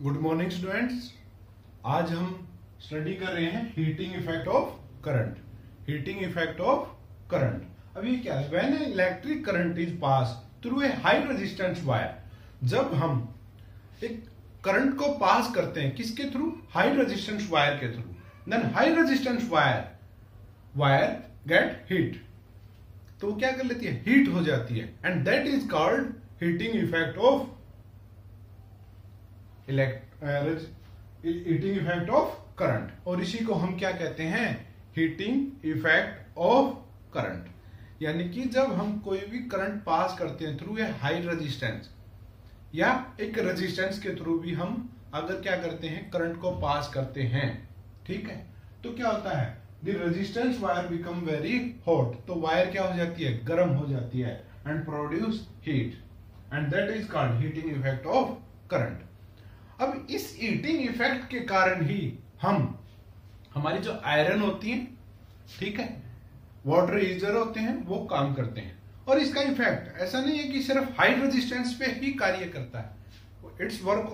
Good morning students. आज हम study कर रहे हैं heating effect of current. Heating effect of current. अब ये क्या है? When electric current is pass through a high resistance wire, जब हम एक करंट को पास करते हैं किसके थ्रू? हाई रेजिस्टेंस वायर के through, then high resistance wire get heat, तो वो क्या कर लेती है? हीट हो जाती है, and that is called heating effect of heating effect of current. और इसी को हम क्या कहते हैं? Heating effect of current. यानी कि जब हम कोई भी करंट पास करते हैं थ्रू ए हाई रेजिस्टेंस या एक रेजिस्टेंस के थ्रू भी हम अगर क्या करते हैं, करंट को पास करते हैं, ठीक है, तो क्या होता है? The resistance wire become very hot, तो वायर क्या हो जाती है? गर्म हो जाती है, and produce heat, and that is called heating effect of current. अब इस हीटिंग इफेक्ट के कारण ही हमारी जो आयरन होती है, ठीक है, वाटर हीटर होते हैं, वो काम करते हैं। और इसका इफेक्ट ऐसा नहीं है कि सिर्फ हाई रेजिस्टेंस पे ही कार्य करता है। It's work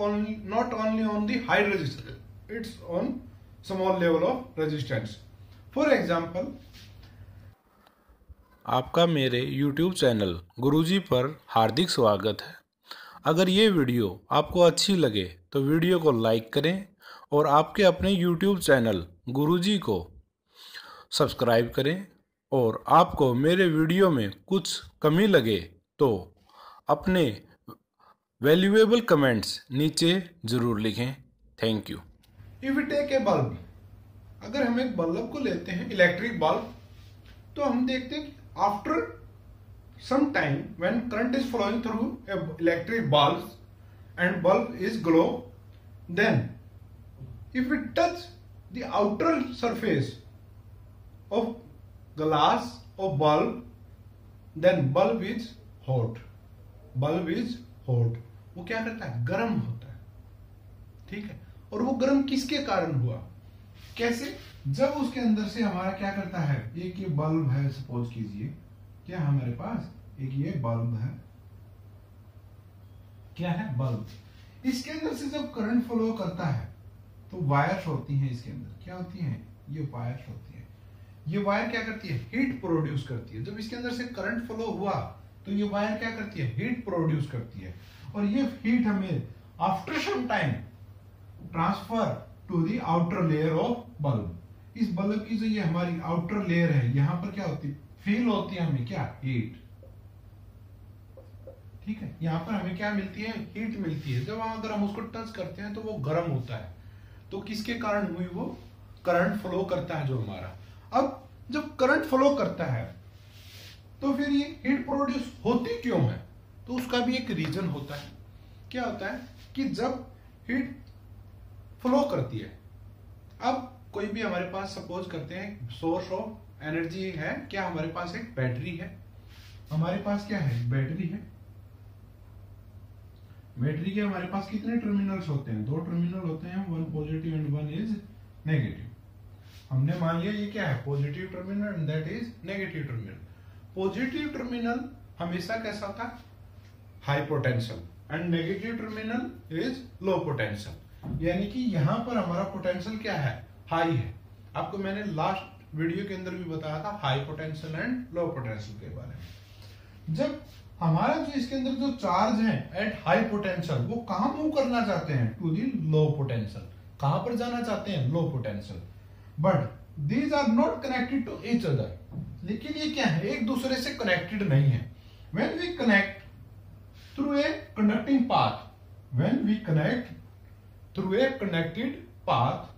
not only on the high resistance, it's on small level of resistance. For example, आपका मेरे YouTube चैनल गुरुजी पर हार्दिक स्वागत है। अगर ये वीडियो आपको अच्छी लगे तो वीडियो को लाइक करें और आपके अपने YouTube चैनल गुरुजी को सब्सक्राइब करें। और आपको मेरे वीडियो में कुछ कमी लगे तो अपने वैल्यूएबल कमेंट्स नीचे ज़रूर लिखें। Thank you. If we take a bulb, अगर हम एक बल्ब को लेते हैं, इलेक्ट्रिक बल्ब, तो हम देखते हैं after some time when current is flowing through a electric bulb and bulb is glow, then if we touch the outer surface of glass of bulb, then bulb is hot, bulb is hot। वो क्या करता है? गर्म होता है, ठीक है। और वो गर्म किसके कारण हुआ? कैसे? जब उसके अंदर से हमारा क्या करता है, एक ये बल्ब है, सपोज कीजिए, क्या हमारे पास एक ये बल्ब है, क्या है? बल्ब। इसके अंदर से जब करंट फ्लो करता है तो वायर्स होती हैं, इसके अंदर क्या होती हैं? ये वायर्स होती है। ये वायर क्या करती है? हीट प्रोड्यूस करती है। जब इसके अंदर से करंट फ्लो हुआ तो ये वायर क्या करती है? हीट प्रोड्यूस करती है, और ये हीट हमें after some time transfer to the outer layer of bulb. इस बल्ब की जो ये हमारी आउटर लेयर है, यहां पर क्या होती है? फील होती है हमें क्या? हीट, ठीक है। यहां पर हमें क्या मिलती है? हीट मिलती है। जब अगर हम उसको टच करते हैं तो वो गर्म होता है। तो किसके कारण हुई? वो करंट फ्लो करता है जो हमारा। अब जब करंट फ्लो करता है तो फिर ये हीट प्रोड्यूस होती क्यों है? तो उसका भी एक रीजन होता है। क्या होता है कि जब हीट फ्लो करती है, अब कोई भी हमारे पास सपोज करते हैं सोर्स ऑफ एनर्जी है, क्या हमारे पास एक बैटरी है, हमारे पास क्या है? बैटरी है। बैटरी के हमारे पास कितने टर्मिनल्स होते हैं? 2 टर्मिनल होते हैं, one positive and one is negative. हमने मान लिया ये क्या है? Positive terminal, and that is negative terminal. Positive terminal हमेशा कैसा होता है? High potential, and negative terminal is low potential. यानी कि यहां पर हमारा पोटेंशियल क्या है? हाई है। आपको मैंने लास्ट वीडियो के अंदर भी बताया था high potential and low potential के बारे में। जब हमारा जो इसके अंदर जो चार्ज है एट हाई पोटेंशियल, वो कहां मूव करना चाहते हैं? To the low potential. कहां पर जाना चाहते हैं? Low potential. But these are not connected to each other. लेकिन ये क्या है? एक दूसरे से कनेक्टेड नहीं है। When we connect through a conducting path, when we connect through a connected path,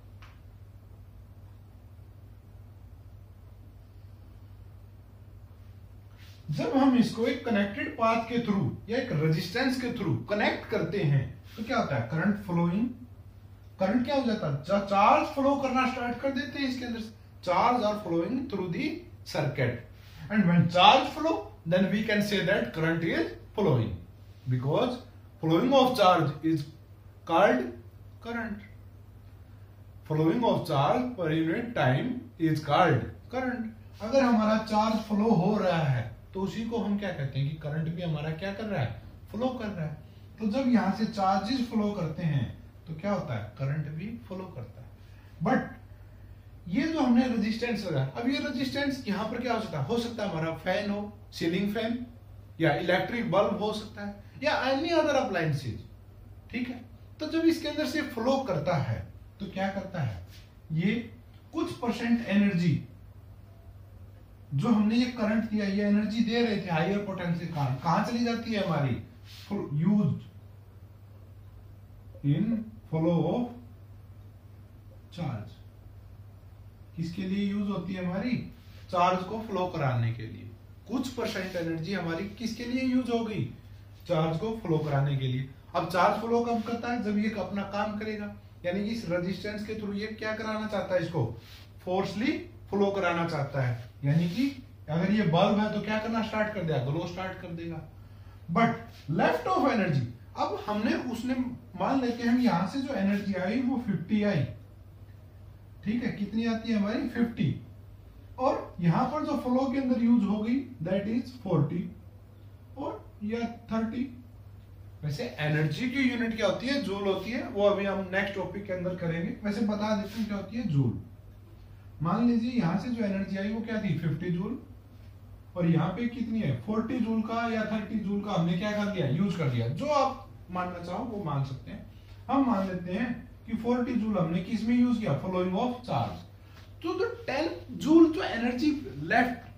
जब हम इसको एक कनेक्टेड पाथ के थ्रू या एक रेजिस्टेंस के थ्रू कनेक्ट करते हैं तो क्या होता है? Current flowing. करंट क्या हो जाता है? चार्ज फ्लो करना स्टार्ट कर देते हैं इसके अंदर से। Charge are flowing through the circuit, and when charge flow, then we can say that current is flowing, because flowing of charge is called current. Flowing of charge per unit time is called current. अगर हमारा charge flow हो रहा है तो उसी को हम क्या कहते हैं? कि करंट भी हमारा क्या कर रहा है? फ्लो कर रहा है। तो जब यहां से चार्जेस फ्लो करते हैं तो क्या होता है, करंट भी फ्लो करता है। बट ये जो हमने रेजिस्टेंस लगा, अब ये रेजिस्टेंस यहाँ पर क्या हो सकता है हमारा फैन हो, सीलिंग फैन, या इलेक्ट्रिक बल्ब हो सकता है, या एनी अदर अप्लायंसेज, ठीक है। तो जब इसके अंदर से फ्लो करता है तो क्या करता है, ये कुछ परसेंट एनर्जी जो हमने ये करंट दिया, ये एनर्जी दे रहे थे हायर पोटेंशियल के कारण, कहां चली जाती है हमारी, use in flow of charge. किसके लिए यूज होती है हमारी, चार्ज को फ्लो कराने के लिए। कुछ परसेंट एनर्जी हमारी किसके लिए यूज हो गई, चार्ज को फ्लो कराने के लिए। अब चार्ज फ्लो कब करता है, जब ये अपना काम करेगा, यानी कि इस रेजिस्टेंस के थ्रू ये क्या कराना चाहता है, इसको फोर्सली फ्लो कराना चाहता है। यानी कि अगर ये बल्ब है तो क्या करना स्टार्ट कर देगा, ग्लो स्टार्ट कर देगा। बट लेफ्ट ऑफ एनर्जी, अब हमने उसने मान लेते हैं हम यहां से जो एनर्जी आई वो 50 आई, ठीक है, कितनी आती है हमारी 50, और यहां पर जो फ्लो के अंदर यूज हो गई दैट इज 40 और या 30। वैसे एनर्जी की यूनिट क्या होती है, जूल होती है, वो अभी हम नेक्स्ट टॉपिक के अंदर करेंगे। वैसे बता देते हैं क्या होती है, जूल। मान लीजिए यहां से जो एनर्जी आई वो क्या थी 50 जूल, और यहाँ पे कितनी है 40 जूल का या 30 जूल का हमने क्या कर दिया, यूज कर दिया। जो आप मानना चाहो वो मान सकते हैं। हम मान लेते हैं कि 40 जूल हमने किस में यूज किया, फ्लोइंग ऑफ चार्ज। तो 10 जूल जो एनर्जी लेफ्ट,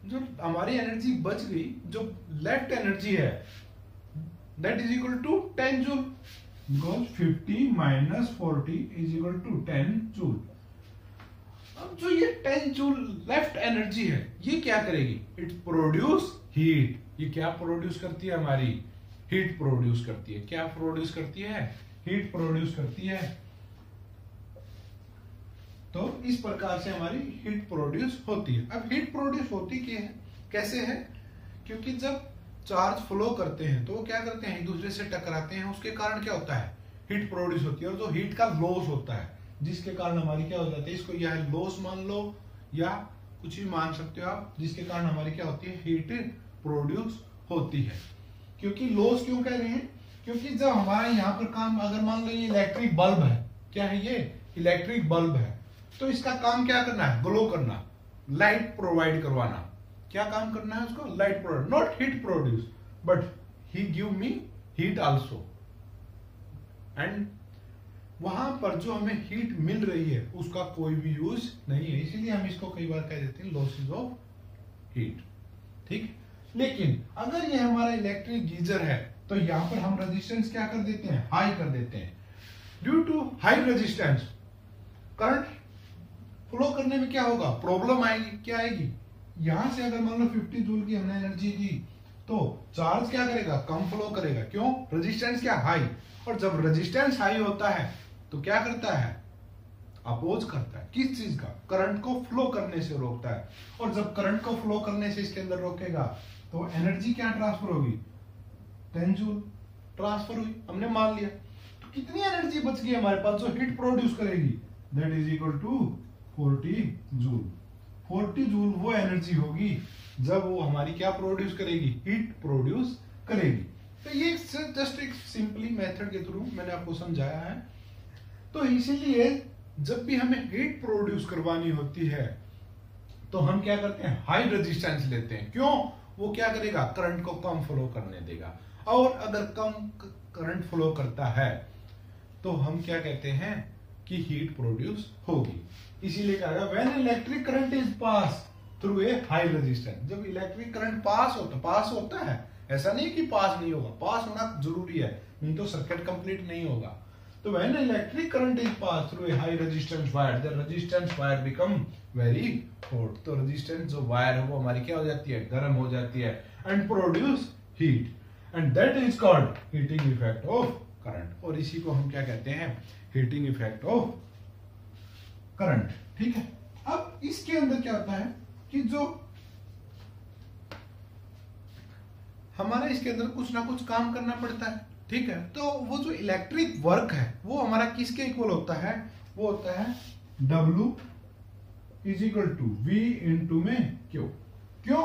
जो हमारी एनर्जी बच गई, जो लेफ्ट एनर्जी है that is equal to 10 joule, because 50 minus 40 is equal to 10 joule. अब जो ये 10 जूल लेफ्ट एनर्जी है ये क्या करेगी, इट प्रोड्यूस हीट। ये क्या प्रोड्यूस करती है हमारी, हीट प्रोड्यूस करती है। क्या प्रोड्यूस करती है, हीट प्रोड्यूस करती है। तो इस प्रकार से हमारी हीट प्रोड्यूस होती है। अब हीट प्रोड्यूस होती क्या है, कैसे है, क्योंकि जब चार्ज फ्लो करते हैं तो वो क्या करते हैं, एक दूसरे से टकराते हैं, उसके कारण क्या होता है, हीट प्रोड्यूस होती है। और जो हीट का लॉस होता है जिसके कारण हमारी क्या हो जाती है, इसको या लॉस मान लो या कुछ भी मान सकते हो आप, जिसके कारण हमारी क्या होती है, हीट प्रोड्यूस होती है। क्योंकि लॉस क्यों कह रहे हैं, क्योंकि जब हमारा यहाँ पर काम, अगर मान लो ये इलेक्ट्रिक बल्ब है, क्या है ये इलेक्ट्रिक बल्ब है, तो इसका काम क्या करना है, ग्लो करना, लाइट प्रोवाइड करवाना। क्या काम करना है उसको, light provide, not heat produce, but he give me heat also. And वहां पर जो हमें हीट मिल रही है उसका कोई भी यूज नहीं है, इसीलिए हम इसको कई बार कह देते हैं लॉसेस ऑफ हीट, ठीक। लेकिन अगर ये हमारा इलेक्ट्रिक गीजर है तो यहां पर हम रेजिस्टेंस क्या कर देते हैं, हाई कर देते हैं। Due to high resistance current flow करने में क्या होगा, प्रॉब्लम आएगी। क्या आएगी, यहां से अगर मान लो 50 जूल की हमने एनर्जी दी तो चार्ज क्या करेगा, कम फ्लो करेगा। क्यों, रेजिस्टेंस क्या हाई, और जब रेजिस्टेंस हाई होता है तो क्या करता है, अपोज करता है। किस चीज का, करंट को फ्लो करने से रोकता है। और जब करंट को फ्लो करने से इसके अंदर रोकेगा तो एनर्जी क्या ट्रांसफर होगी, 10 जूल ट्रांसफर हुई, हमने मान लिया। तो कितनी एनर्जी बच गई हमारे पास जो हीट प्रोड्यूस करेगी, that is equal to 40 joule. 40 joule वो एनर्जी होगी जब वो हमारी क्या प्रोड्यूस करेगी, हीट प्रोड्यूस करेगी। तो ये जस्ट एक सिंपली मेथड के थ्रू मैंने आपको समझाया है। तो इसीलिए जब भी हमें हीट प्रोड्यूस करवानी होती है तो हम क्या करते हैं, हाई रेजिस्टेंस लेते हैं। क्यों, वो क्या करेगा, करंट को कम फ्लो करने देगा। और अगर कम करंट फ्लो करता है तो हम क्या कहते हैं कि हीट प्रोड्यूस होगी। इसीलिए कहा गया when electric current is pass through a high resistance. जब इलेक्ट्रिक करंट पास होता है, ऐसा नहीं कि पास नहीं होगा, पास होना जरूरी है, नहीं तो सर्किट कंप्लीट नहीं होगा। तो when electric current is pass through a high resistance wire, the resistance wire become very hot. तो रेजिस्टेंस जो वायर है वो हमारी क्या हो जाती है, गर्म हो जाती है, and produce heat, and that is called heating effect of current. और इसी को हम क्या कहते हैं, हीटिंग इफेक्ट ऑफ करंट, ठीक है। अब इसके अंदर क्या होता है कि जो हमारा इसके अंदर कुछ ना कुछ काम करना पड़ता है, ठीक है। तो वो जो इलेक्ट्रिक वर्क है वो हमारा किसके इक्वल होता है, वो होता है W is equal to V into में Q। क्यों,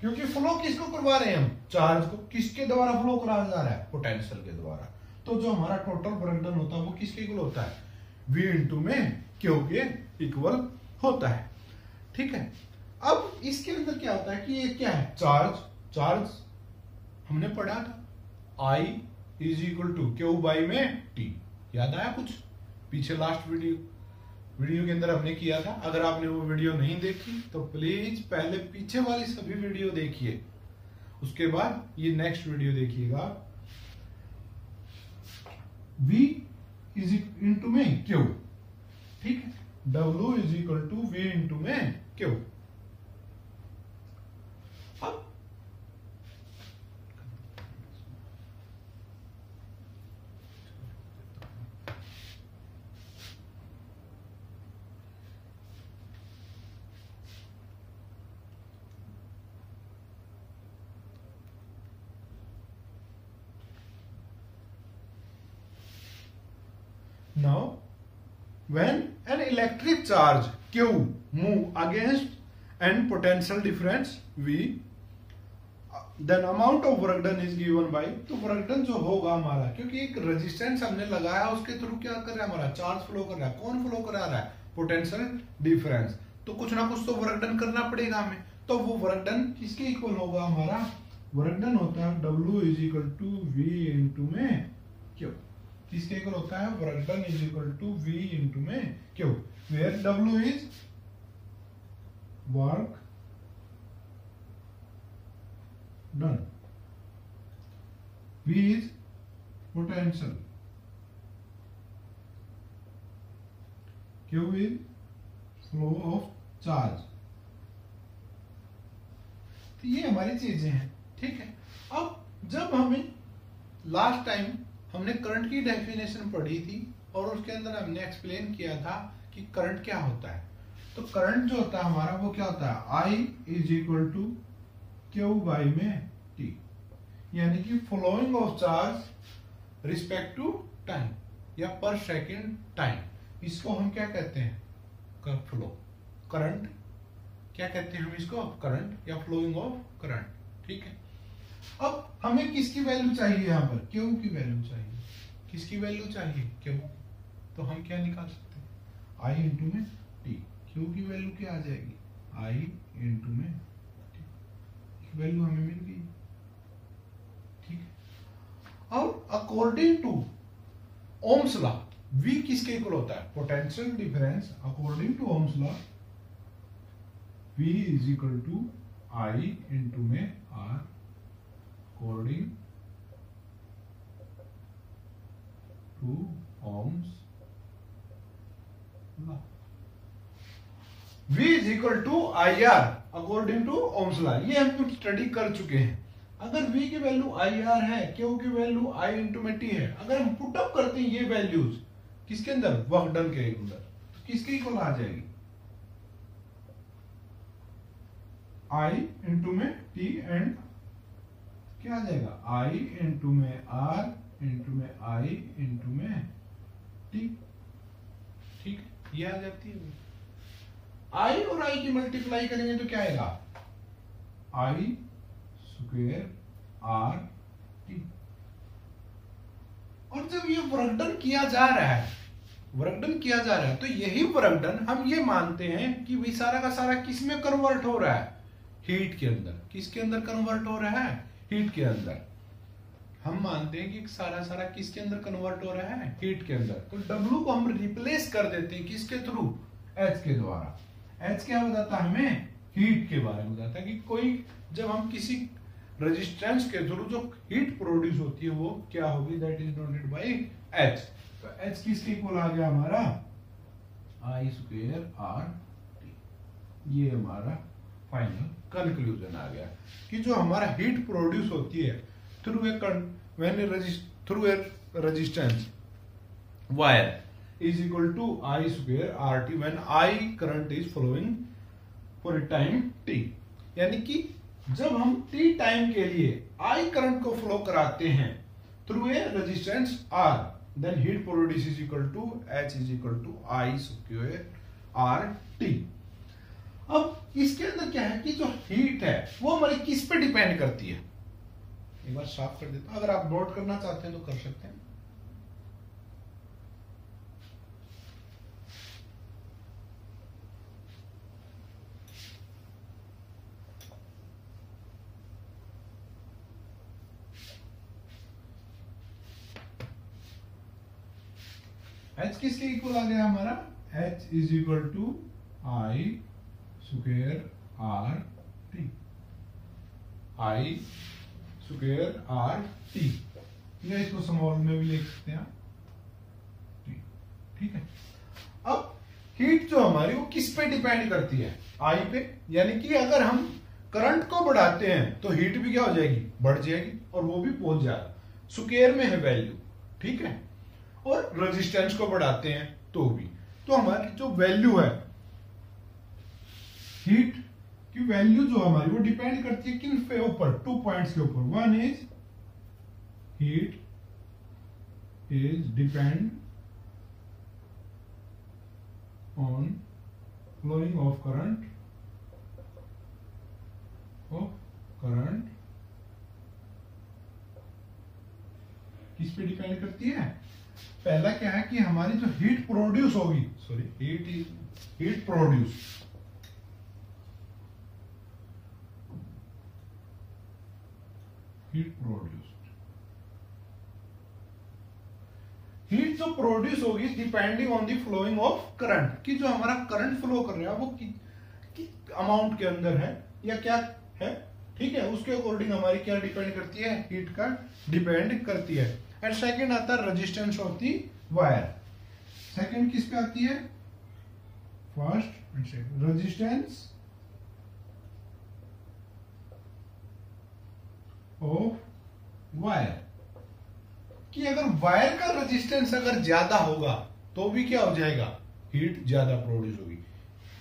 क्योंकि फ्लो किसको करवा रहे हैं हम, चार्ज को। किसके द्वारा फ्लो कराया जा रहा है, पोटेंशियल के द्वारा। तो जो हमारा टोटल वर्क डन होता है वो किसके इक्वल होता है, V इंटू में Q के इक्वल होता है। ठीक है, अब इसके अंदर क्या होता है कि ये क्या है, चार्ज हमने पढ़ा था I is equal to Q by में T, याद आया कुछ पीछे लास्ट वीडियो के अंदर हमने किया था। अगर आपने वो वीडियो नहीं देखी तो प्लीज पहले पीछे वाली सभी वीडियो देखिए, उसके बाद ये नेक्स्ट वीडियो देखिएगा। V इज इंटू में Q, ठीक है, W is equal to V into में Q। अब now when an electric charge Q move against an potential difference V, then amount of work done is given by, तो work done जो होगा हमारा, क्योंकि एक रेजिस्टेंस हमने लगाया उसके थ्रू क्या कर रहा है, हमारा चार्ज फ्लो कर रहा है। कौन फ्लो करा रहा है, पोटेंशियल डिफरेंस। तो कुछ ना कुछ तो वर्क डन करना पड़ेगा हमें, तो वो वर्क डन किसके इक्वल होगा, हमारा वर्क डन होता है W is equal to V into में Q। किसके इक्वल होता है, work done is equal to V into में Q, where W is work done, V is potential, Q is flow of charge। तो ये हमारी चीजें हैं, ठीक है। अब जब हमें लास्ट टाइम हमने करंट की डेफिनेशन पढ़ी थी और उसके अंदर हमने एक्सप्लेन किया था कि करंट क्या होता है। तो करंट जो होता है हमारा वो क्या होता है, I is equal to Q by में T, यानी कि flowing of charge respect to time या पर सेकेंड टाइम, इसको हम क्या कहते हैं, फ्लो करंट, क्या कहते हैं हम इसको, करंट या फ्लोइंग ऑफ करंट, ठीक है। अब हमें किसकी वैल्यू चाहिए, यहाँ पर Q की वैल्यू चाहिए। किसकी वैल्यू चाहिए, Q, तो हम क्या निकाल सकते हैं, I इंटू में T। Q की वैल्यू क्या आ जाएगी, I इंटू में T, वैल्यू हमें मिल गई, ठीक है। और according to Ohm's law V किसके इक्वल होता है, potential difference, according to Ohm's law V is equal to I into में R, according to Ohm's law. V is equal to IR according to Ohm's law, ये हम study कर चुके हैं। अगर V की वैल्यू IR है, Q की वैल्यू I इंटू में T है, अगर हम पुट अप करते हैं ये वैल्यूज किसके अंदर, वर्क डन के अंदर, तो किसके इक्वल आ जाएगी, I इंटू में T एंड क्या आ जाएगा, I इंटू में R इंटू में I इंटू में T, ठीक है, ये आ जाती है। I और I की मल्टीप्लाई करेंगे तो क्या आएगा, I स्क्वायर R T। और जब ये वर्क डन किया जा रहा है, तो यही वर्क डन हम ये मानते हैं कि भाई सारा का सारा किस में कन्वर्ट हो रहा है, हीट के अंदर। किसके अंदर कन्वर्ट हो रहा है, हीट के अंदर। हम मानते हैं कि सारा किसके अंदर कन्वर्ट हो रहा है, हीट के अंदर। तो W को हम रिप्लेस कर देते हैं किसके थ्रू, H के द्वारा। H क्या बताता है हमें, हीट के बारे में बताता है कि कोई जब हम किसी रेजिस्टेंस के थ्रू जो हीट प्रोड्यूस होती है वो क्या होगी, that is denoted by H। तो H किसके इक्वल आ गया हमारा, I स्क्वायर R T। ये हमारा फाइनल कंक्लूजन आ गया कि जो हमारा हीट प्रोड्यूस होती है through a resistance wire is equal to I square R T when I current is flowing for a time T। यानी कि जब हम T टाइम के लिए I करंट को फ्लो कराते हैं through a resistance R, then heat produce is equal to H is equal to I square R T। अब इसके अंदर क्या है कि जो हीट है वो हमारी किस पे डिपेंड करती है, एक बार साफ कर देता हूं, अगर आप नोट करना चाहते हैं तो कर सकते हैं। H किसके इक्वल आ गया हमारा? H is equal to I square R T, I square R T, या इसको स्मॉल में भी लिख सकते हैं T, ठीक है। अब हीट जो हमारी वो किस पे डिपेंड करती है? I पे, यानी कि अगर हम करंट को बढ़ाते हैं तो हीट भी क्या हो जाएगी? बढ़ जाएगी, और वो भी पहुंच जाएगा, स्क्वायर में है वैल्यू, ठीक है। और रेजिस्टेंस को बढ़ाते हैं तो भी, तो हमारी जो वैल्यू है हीट की वैल्यू जो हमारी वो डिपेंड करती है किन पे ऊपर? 2 पॉइंट्स के ऊपर। One is heat is depend on flowing of current किस पे डिपेंड करती है? पहला क्या है कि हमारी जो हीट प्रोड्यूस होगी, सॉरी हीट प्रोड्यूस, हीट जो प्रोड्यूस होगी depending on the flowing of current, कि जो हमारा करंट फ्लो कर रहा है वो कि अमाउंट के अंदर है या क्या है, ठीक है। उसके अकॉर्डिंग हमारी क्या डिपेंड करती है? हीट का डिपेंड करती है। एंड सेकंड आता है resistance of the wire. Second किस पे आती है? First and second, resistance of wire, कि अगर वायर का रेजिस्टेंस अगर ज्यादा होगा तो भी क्या हो जाएगा? हीट ज्यादा प्रोड्यूस होगी।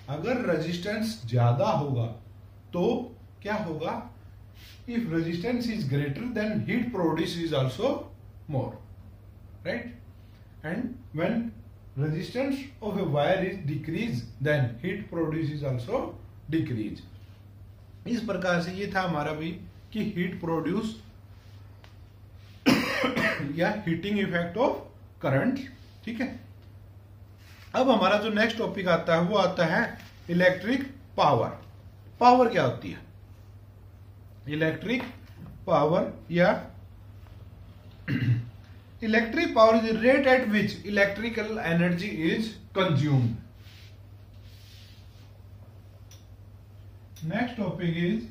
अगर रेजिस्टेंस ज्यादा होगा तो क्या होगा? If resistance is greater then heat produce is also more, right? And when resistance of a wire is decrease then heat produce is also decrease. इस प्रकार से ये था हमारा भी कि हीट प्रोड्यूस या हीटिंग इफेक्ट ऑफ करंट, ठीक है। अब हमारा जो नेक्स्ट टॉपिक आता है वो आता है इलेक्ट्रिक पावर। पावर क्या होती है? इलेक्ट्रिक पावर या electric power is the rate at which electrical energy is consumed. Next topic is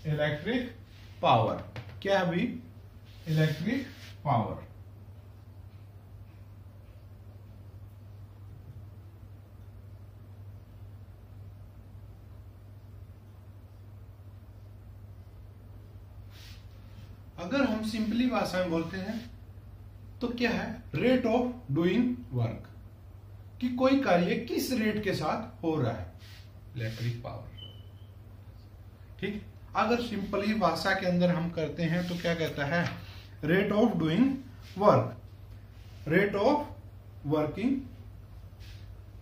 electric power. क्या है अभी? Electric power. अगर हम सिंपली भाषा में बोलते हैं तो क्या है? रेट ऑफ डूइंग वर्क, कि कोई कार्य किस रेट के साथ हो रहा है, इलेक्ट्रिक पावर, ठीक। अगर सिंपली भाषा के अंदर हम करते हैं तो क्या कहता है? Rate of doing work, rate of working,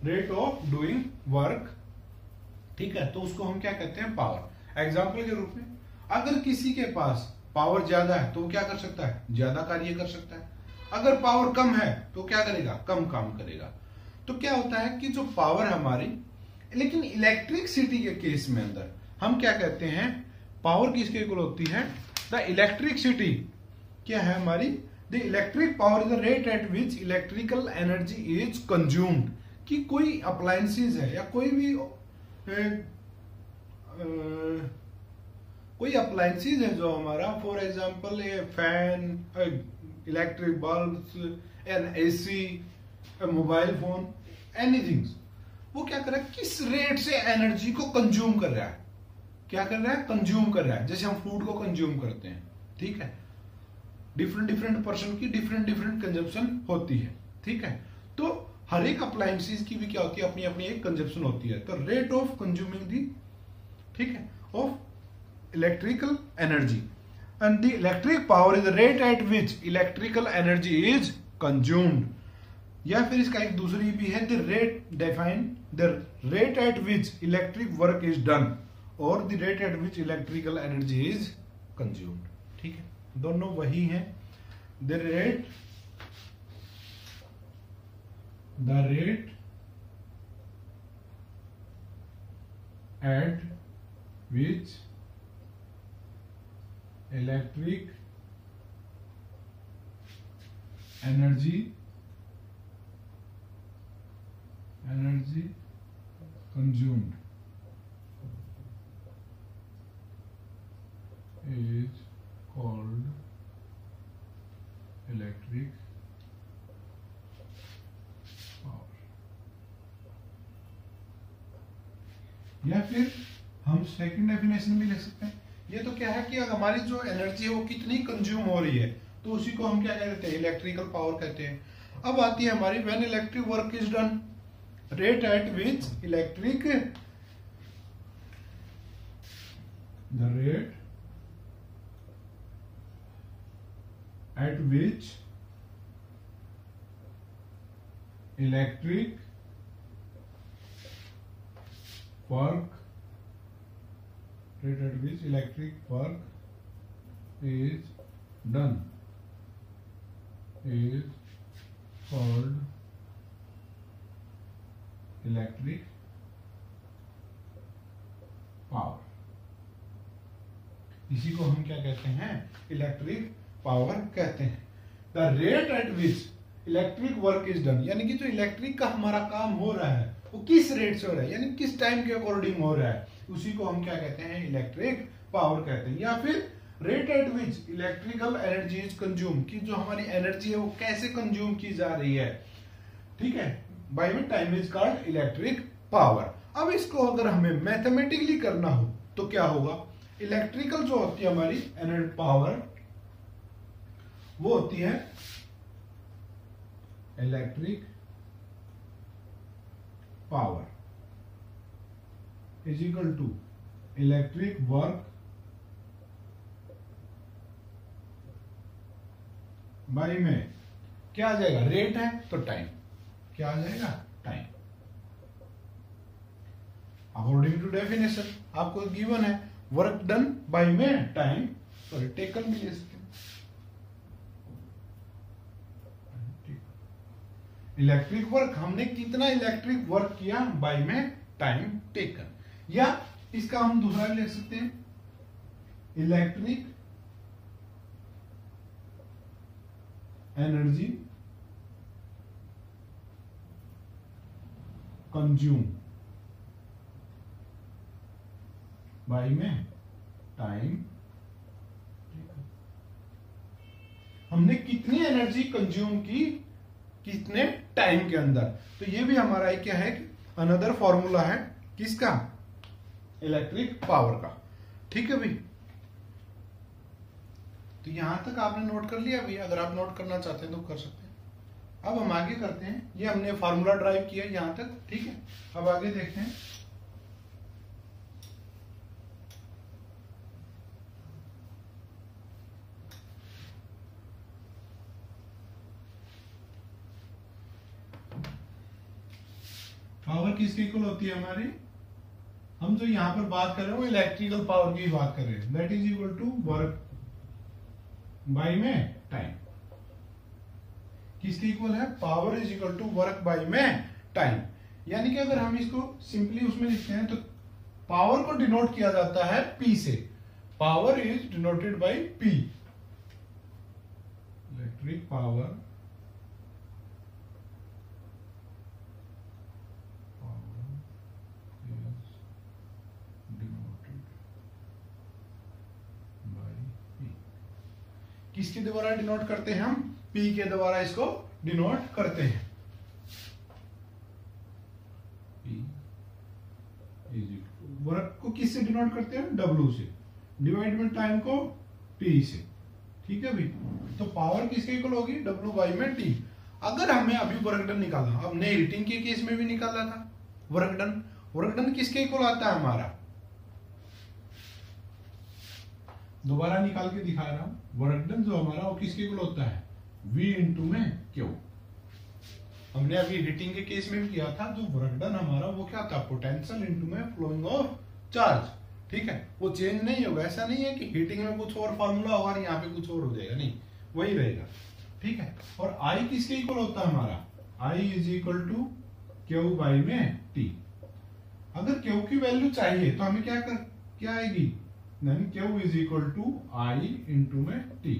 rate of doing work, ठीक है। तो उसको हम क्या कहते हैं? पावर। एग्जाम्पल के रूप में अगर किसी के पास पावर ज्यादा है तो वो क्या कर सकता है? ज्यादा कार्य कर सकता है। अगर पावर कम है तो क्या करेगा? कम काम करेगा। तो क्या होता है कि जो पावर हमारी, लेकिन इलेक्ट्रिसिटी के केस में अंदर हम क्या कहते हैं? पावर किसके इक्वल होती है? द इलेक्ट्रिसिटी क्या है हमारी? The electric power is the rate at which electrical energy is consumed, कि कोई अप्लायंसेस है या कोई भी कोई अप्लायंसेस है जो हमारा, for example A fan, electric bulb, N AC, mobile phone, anything, वो क्या कर रहा है? किस रेट से एनर्जी को कंज्यूम कर रहा है? क्या कर रहा है? कंज्यूम कर रहा है। जैसे हम फूड को कंज्यूम करते हैं, ठीक है। डिफरेंट पर्सन की डिफरेंट कंजप्शन होती है, ठीक है। तो हर एक अप्लायंसेस की भी क्या होती है? अपनी अपनी एक कंजप्शन होती है। तो रेट ऑफ कंज्यूमिंग दी, ठीक है, of electrical energy, and the electric power is the rate at which electrical energy is consumed. या फिर इसका एक दूसरी भी है, the rate define the rate at which electric work is done, और the rate at which electrical energy is consumed, ठीक है। दोनों वही हैं। The rate at which electric energy energy consumed is called electric power। या फिर हम second definition भी ले सकते हैं। ये तो क्या है कि अगर हमारी जो एनर्जी है वो कितनी कंज्यूम हो रही है तो उसी को हम क्या कहते हैं, इलेक्ट्रिकल पावर कहते हैं। अब आती है हमारी when electric work is done, rate at which electric, the rate at which electric work is done is called electric power। इसी को हम क्या कहते हैं, इलेक्ट्रिक पावर कहते हैं। The rate at which electric work is done, यानी कि जो इलेक्ट्रिक का हमारा काम हो रहा है वो किस रेट से हो रहा है, यानी किस टाइम के अकॉर्डिंग हो रहा है, उसी को हम क्या कहते हैं, इलेक्ट्रिक पावर कहते हैं। या फिर rate at which electrical energy is consume, कि जो हमारी एनर्जी है वो कैसे कंज्यूम की जा रही है, ठीक है, by which time is called electric power. अब इसको अगर हमें मैथमेटिकली करना हो तो क्या होगा, इलेक्ट्रिकल जो होती है हमारी एनर्जी पावर वो होती है electric power is equal to electric work by में क्या आ जाएगा, रेट है तो टाइम, क्या आ जाएगा, टाइम। अकॉर्डिंग टू डेफिनेशन आपको गिवन है वर्क डन बाई में टाइम, सॉरी टेकन भी ले सकते हैं। इलेक्ट्रिक वर्क, हमने कितना इलेक्ट्रिक वर्क किया बाय में टाइम टेकन। या इसका हम दूसरा भी लिख सकते हैं, इलेक्ट्रिक एनर्जी कंज्यूम बाय में टाइम, हमने कितनी एनर्जी कंज्यूम की कितने टाइम के अंदर। तो ये भी हमारा एक क्या है, अनदर फॉर्मूला है किसका, इलेक्ट्रिक पावर का, ठीक है भाई। तो यहां तक आपने नोट कर लिया भाई, अगर आप नोट करना चाहते हैं तो कर सकते हैं। अब हम आगे करते हैं, ये हमने फॉर्मूला ड्राइव किया यहां तक, ठीक है। अब आगे देखते हैं, पावर किसके इक्वल होती है हमारी, हम जो यहां पर बात कर रहे हैं वो इलेक्ट्रिकल पावर की बात कर रहे हैं, that is equal to work by में टाइम। किसके इक्वल है, power is equal to work by में टाइम। यानी कि अगर हम इसको सिंपली उसमें लिखते हैं तो पावर को डिनोट किया जाता है पी से, power is denoted by P, electric power किसके द्वारा डिनोट करते हैं हम, P के द्वारा इसको डिनोट करते हैं। वर्क को किससे डिनोट करते हैं, W से, डिवाइड में टाइम को T से, ठीक है भाई। तो पावर किसके इक्वल होगी, W बाई में T। अगर हमें अभी वर्क डन निकालना, हमने हीटिंग के केस में भी निकाला था वर्क डन, वर्क डन किसके इक्वल आता है हमारा, दोबारा निकाल के दिखा रहा हूं, वर्क डन जो हमारा वो किसके इक्वल होता है, V इंटू में Q। हमने अभी हीटिंग के केस में भी किया था, जो वर्क डन हमारा वो क्या था, पोटेंशियल इंटू में फ्लोइंग ऑफ चार्ज, ठीक है, वो चेंज नहीं होगा। ऐसा नहीं है कि हीटिंग में कुछ और फॉर्मूला होगा और यहाँ पे कुछ और हो जाएगा, नहीं, वही रहेगा, ठीक है। और I किसके इक्वल होता है हमारा, I is equal to Q by में T। अगर Q की वैल्यू चाहिए तो हमें क्या आएगी, then Q is equal to I into में T.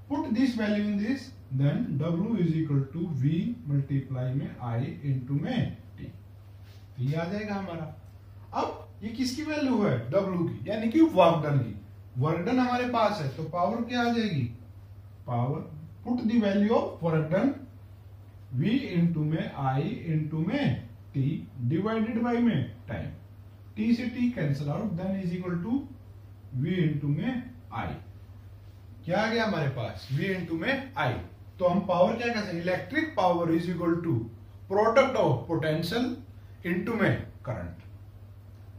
Put this value in this, then W is equal to V multiply में I into में T. तो ये आ जाएगा हमारा। अब ये किसकी वैल्यू है, W की, यानी कि वर्क डन की। वर्क डन हमारे पास है तो पावर क्या आ जाएगी, power, put the value of work done V into में I इंटू में T डिवाइडेड बाई में टाइम। T से T cancel out, then is equal to V into में I। क्या आ गया हमारे पास, V इंटू में I। तो हम पावर क्या कह सकते हैं, electric power is equal to product of potential into में करंट।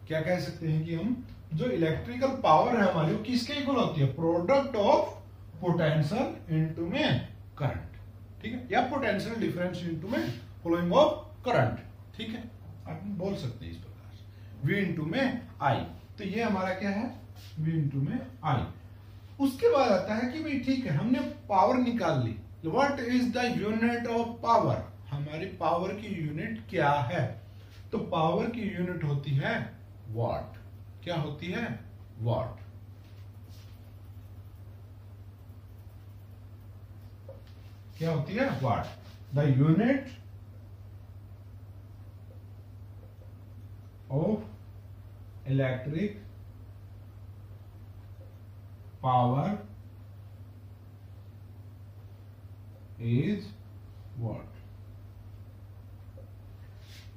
क्या कह सकते हैं कि हम जो इलेक्ट्रिकल पावर है हमारी वो किसके इक्वल होती है, प्रोडक्ट ऑफ पोटेंशियल इंटू में करंट, ठीक है, या पोटेंशियल डिफरेंस इंटू में फ्लोइंग ऑफ करंट, ठीक है, आप बोल सकते हैं इस प्रकार से, V इंटू में I। तो ये हमारा क्या है, V इंटू में I। उसके बाद आता है कि भाई ठीक है हमने पावर निकाल ली, what is the unit of power, हमारी पावर की यूनिट क्या है, तो पावर की यूनिट होती है वाट। क्या होती है, वाट। क्या होती है, watt. The unit of electric power is watt.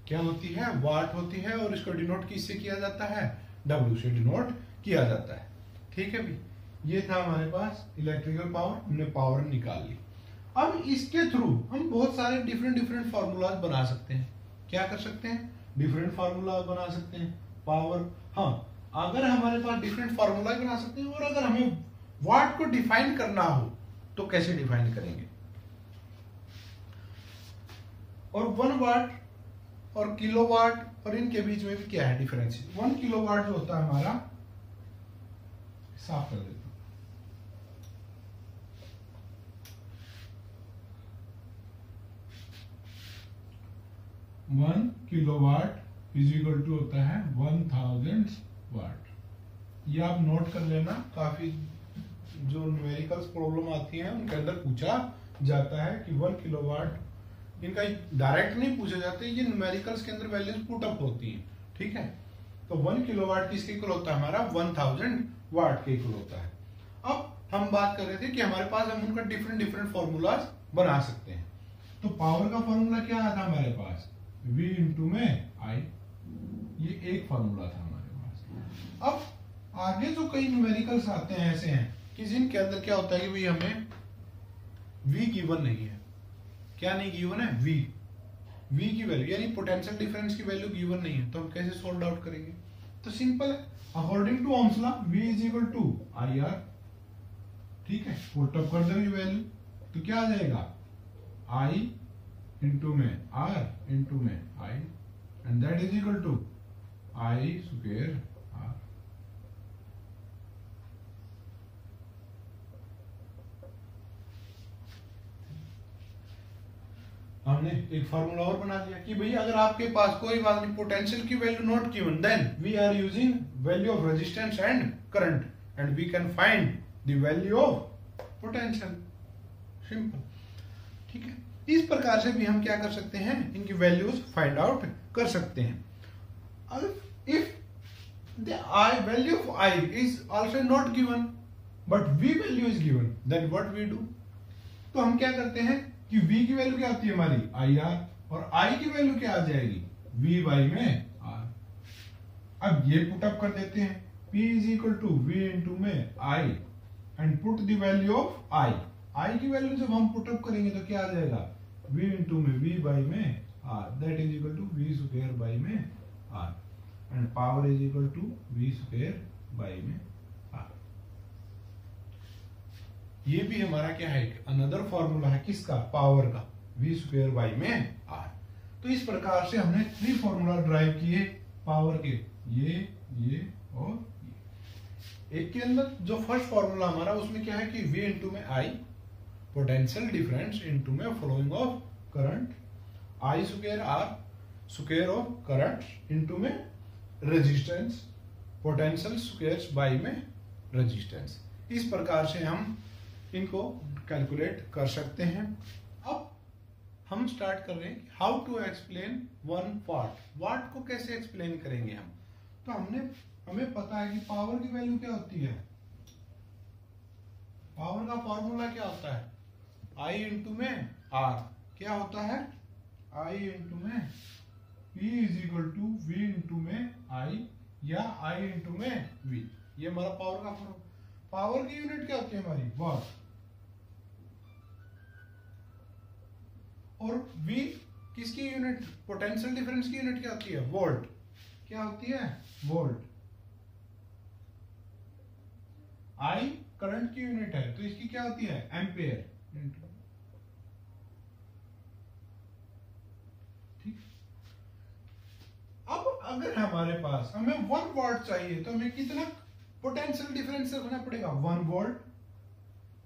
क्या होती है, वाट होती है, और इसको डिनोट किससे किया जाता है, W से डिनोट किया जाता है, ठीक है भी। ये था हमारे पास इलेक्ट्रिकल पावर, हमने पावर निकाल ली। अब इसके थ्रू हम बहुत सारे डिफरेंट फार्मूलाज बना सकते हैं। क्या कर सकते हैं, डिफरेंट फार्मूला बना सकते हैं पावर। हाँ, अगर हमारे पास डिफरेंट फार्मूला बना सकते हैं, और अगर हमें वाट को डिफाइन करना हो तो कैसे डिफाइन करेंगे। और 1 वाट और किलोवाट और इनके बीच में भी क्या है डिफरेंस। 1 किलोवाट जो होता है हमारा, साफ कर देता हूं, 1 किलोवाट इज इक्वल टू होता है 1000 वाट। ये आप नोट कर लेना, काफी जो न्यूमेरिकल्स प्रॉब्लम आती हैं उनके अंदर पूछा जाता है कि 1 किलोवाट, इनका डायरेक्ट नहीं पूछे जाते, ये न्यूमेरिकल्स के अंदर वैल्यूज पुट अप होती हैं, ठीक है। तो 1 किलोवाट किसके इक्वल होता है, हमारा 1000 वाट के इक्वल होता है। अब हम बात कर रहे थे कि हमारे पास हम उनका डिफरेंट फार्मूलाज बना सकते हैं। तो पावर का फार्मूला क्या आया था हमारे पास, V इंटू में I, ये एक फार्मूला था हमारे पास। अब आगे जो कई न्यूमेरिकल्स आते हैं ऐसे हैं कि जिनके अंदर क्या होता है कि भाई हमें V गिवन नहीं है। क्या नहीं गिवन है, V की वैल्यू, यानी पोटेंशियल डिफरेंस की वैल्यू गिवन नहीं है, तो हम कैसे सोल्व आउट करेंगे। तो सिंपल है, according to Ohm's law V is equal to IR, ठीक है, पुट अप कर देंगे वैल्यू, तो क्या आ जाएगा, I इंटू में R इंटू में I, and that is equal to I square R। हमने एक फार्मूला और बना दिया कि भाई अगर आपके पास कोई बात नहीं, पोटेंशियल की value not given, then we are using value of resistance and current, and we can find the value of potential. Simple, ठीक है। इस प्रकार से भी हम क्या कर सकते हैं, इनकी वैल्यूज फाइंड आउट कर सकते हैं। If the value of I is also not given but V value is given, then what we do. तो हम क्या करते हैं कि V की वैल्यू क्या आती है हमारी IR, और I की वैल्यू क्या आ जाएगी, V बाई में R। अब ये पुट अप कर देते हैं, P is equal to V into में I, and put the value of I की वैल्यू जब हम पुट अप करेंगे तो क्या आ जाएगा, V इंटू में V बाई में R, that is equal to V square by में R, and power is equal to V square by में R। ये भी हमारा क्या है, अनदर फॉर्मूला है किसका, पावर का, V स्क्वायर बाई में R। तो इस प्रकार से हमने 3 फॉर्मूला ड्राइव किए पावर के, ये और ये। एक के अंदर जो फर्स्ट फॉर्मूला हमारा उसमें क्या है कि V इंटू में I, पोटेंशियल डिफरेंस इंटू में flowing of current, I square R square of current into में रेजिस्टेंस, पोटेंशियल स्क्वायर बाई में रेजिस्टेंस। इस प्रकार से हम इनको कैलकुलेट कर सकते हैं। अब हम स्टार्ट कर रहे हैं हाउ टू एक्सप्लेन वन वाट। वाट को कैसे एक्सप्लेन करेंगे हम। तो हमें पता है कि पावर की वैल्यू क्या होती है। पावर का फॉर्मूला क्या होता है, I इंटू में R। क्या होता है, I इंटू में P is equal to V into में I या I इंटू में V। ये हमारा पावर का फॉर्मूला। पावर की यूनिट क्या होती है हमारी, वाट। और V किसकी यूनिट, पोटेंशियल डिफरेंस की यूनिट क्या होती है, वोल्ट। क्या होती है, वोल्ट। I करंट की यूनिट है, तो इसकी क्या होती है, एम्पेयर। ठीक। अब अगर हमारे पास हमें 1 वाट चाहिए तो हमें कितना पोटेंशियल डिफरेंस रखना पड़ेगा, 1 volt.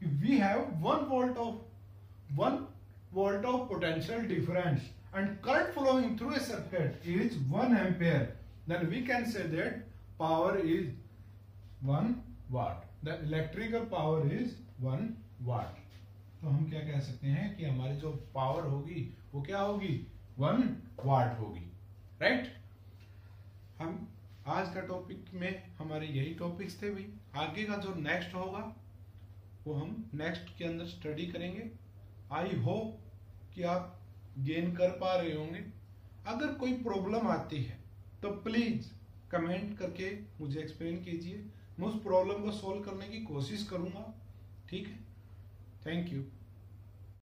We have 1 volt of potential difference and current flowing through a circuit is 1 ampere, then we can say that power is 1 watt. The electrical power is 1 watt. तो हम क्या कह सकते हैं कि हमारी जो पावर होगी वो क्या होगी, 1 वाट होगी, राइट। हम आज का टॉपिक में हमारे यही टॉपिक्स थे भाई। आगे का जो नेक्स्ट होगा वो हम नेक्स्ट के अंदर स्टडी करेंगे। आई होप कि आप गेन कर पा रहे होंगे। अगर कोई प्रॉब्लम आती है तो प्लीज कमेंट करके मुझे एक्सप्लेन कीजिए, मैं उस प्रॉब्लम को सॉल्व करने की कोशिश करूंगा। ठीक है, थैंक यू।